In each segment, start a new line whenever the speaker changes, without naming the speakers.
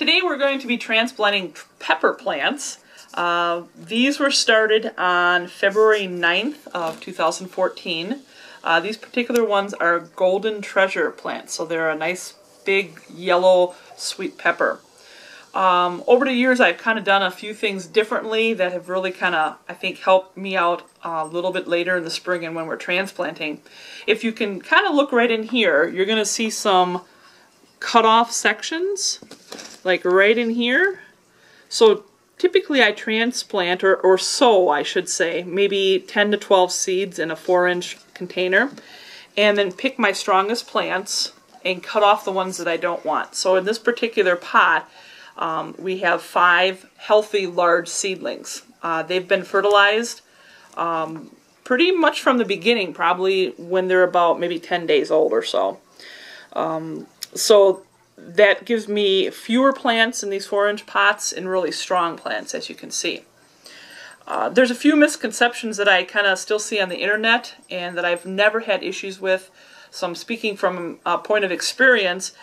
Today we're going to be transplanting pepper plants. These were started on February 9th of 2014. These particular ones are golden treasure plants, so they're a nice big yellow sweet pepper. Over the years I've kind of done a few things differently that have really kind of, I think, helped me out a little bit later in the spring and when we're transplanting. If you can kind of look right in here, you're going to see some cut off sections, like right in here. So typically I transplant, or sow I should say, maybe 10 to 12 seeds in a 4-inch container, and then pick my strongest plants and cut off the ones that I don't want. So in this particular pot, we have 5 healthy large seedlings. They've been fertilized pretty much from the beginning, probably when they're about maybe 10 days old or so. So that gives me fewer plants in these 4-inch pots and really strong plants, as you can see. There's a few misconceptions that I kind of still see on the internet and that I've never had issues with. So I'm speaking from a point of experience.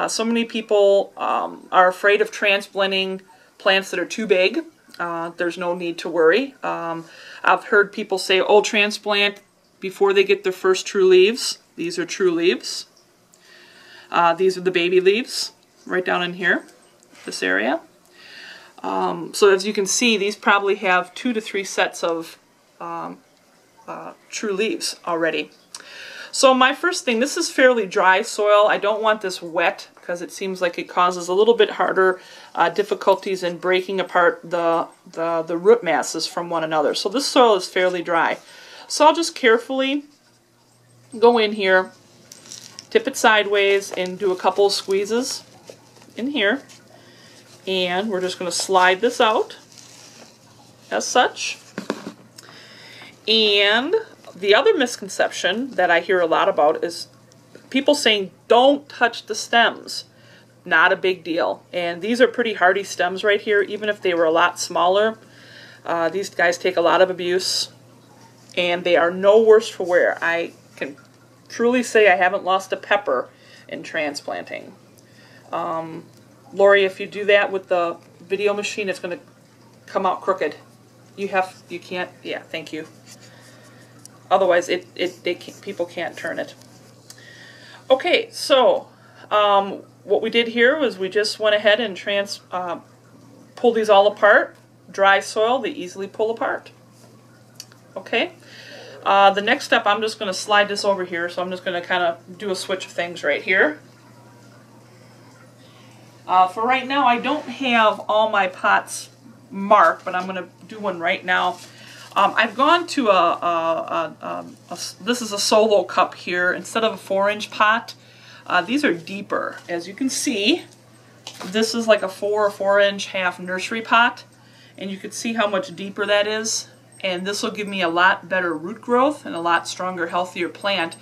So many people are afraid of transplanting plants that are too big. There's no need to worry. I've heard people say, oh, transplant before they get their first true leaves. These are true leaves. These are the baby leaves right down in here, this area. So as you can see, these probably have 2 to 3 sets of true leaves already. So my first thing, this is fairly dry soil. I don't want this wet because it seems like it causes a little bit harder difficulties in breaking apart the root masses from one another. So this soil is fairly dry. So I'll just carefully go in here, tip it sideways, and do a couple of squeezes in here. And we're just going to slide this out as such. And the other misconception that I hear a lot about is people saying, don't touch the stems. Not a big deal. And these are pretty hardy stems right here, even if they were a lot smaller. These guys take a lot of abuse, and they are no worse for wear. I can truly say I haven't lost a pepper in transplanting. Lori, if you do that with the video machine, it's going to come out crooked. You can't, yeah, thank you. Otherwise, people can't turn it. Okay, so what we did here was we just went ahead and pulled these all apart. Dry soil, they easily pull apart. Okay. The next step, I'm just going to slide this over here, so I'm just going to kind of do a switch of things right here. For right now, I don't have all my pots marked, but I'm going to do one right now. I've gone to this is a solo cup here. Instead of a 4-inch pot, these are deeper. As you can see, this is like a 4-inch half nursery pot, and you can see how much deeper that is. And this will give me a lot better root growth and a lot stronger, healthier plant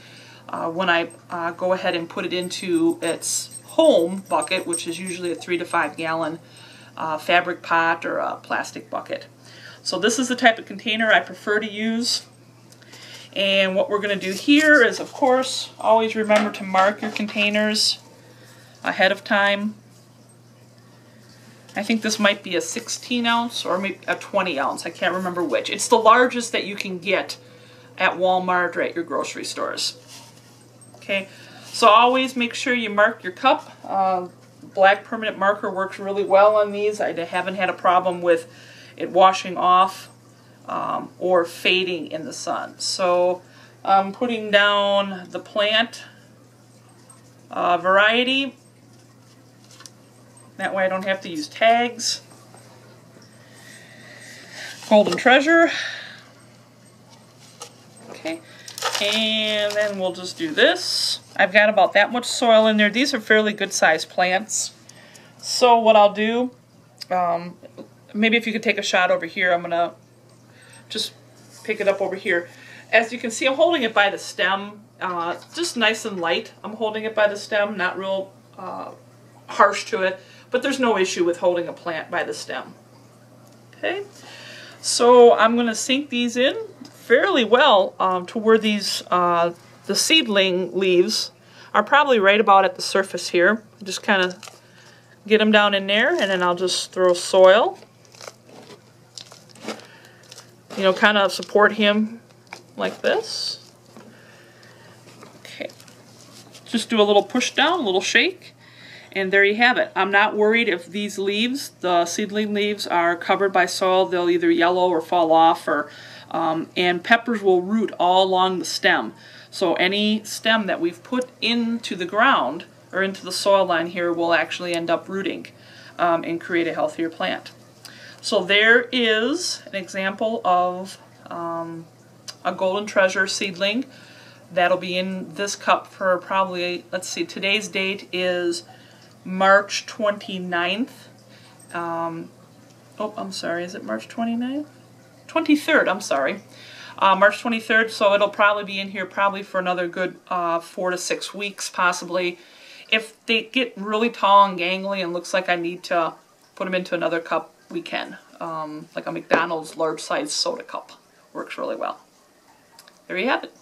when I go ahead and put it into its home bucket, which is usually a 3 to 5 gallon fabric pot or a plastic bucket. So this is the type of container I prefer to use. And what we're going to do here is, of course, always remember to mark your containers ahead of time. I think this might be a 16-ounce or maybe a 20-ounce. I can't remember which. It's the largest that you can get at Walmart or at your grocery stores. Okay, so always make sure you mark your cup. Black permanent marker works really well on these. I haven't had a problem with it washing off or fading in the sun. So I'm putting down the plant variety. That way I don't have to use tags. Golden treasure. Okay, and then we'll just do this. I've got about that much soil in there. These are fairly good sized plants. So what I'll do, maybe if you could take a shot over here, I'm going to just pick it up over here. As you can see, I'm holding it by the stem, just nice and light. I'm holding it by the stem, not real harsh to it, but there's no issue with holding a plant by the stem. Okay, so I'm going to sink these in fairly well to where these, the seedling leaves are probably right about at the surface here. Just kind of get them down in there, and then I'll just throw soil. You know, kind of support him like this. Okay. Just do a little push down, a little shake, and there you have it. I'm not worried if these leaves, the seedling leaves, are covered by soil. They'll either yellow or fall off, or and peppers will root all along the stem. So any stem that we've put into the ground or into the soil line here will actually end up rooting and create a healthier plant. So there is an example of a golden treasure seedling that'll be in this cup for probably, let's see, today's date is March 29th. Oh, I'm sorry, is it March 29th? 23rd, I'm sorry. March 23rd, so it'll probably be in here probably for another good 4 to 6 weeks, possibly. If they get really tall and gangly and looks like I need to put them into another cup, we can. Like a McDonald's large size soda cup. Works really well. There you have it.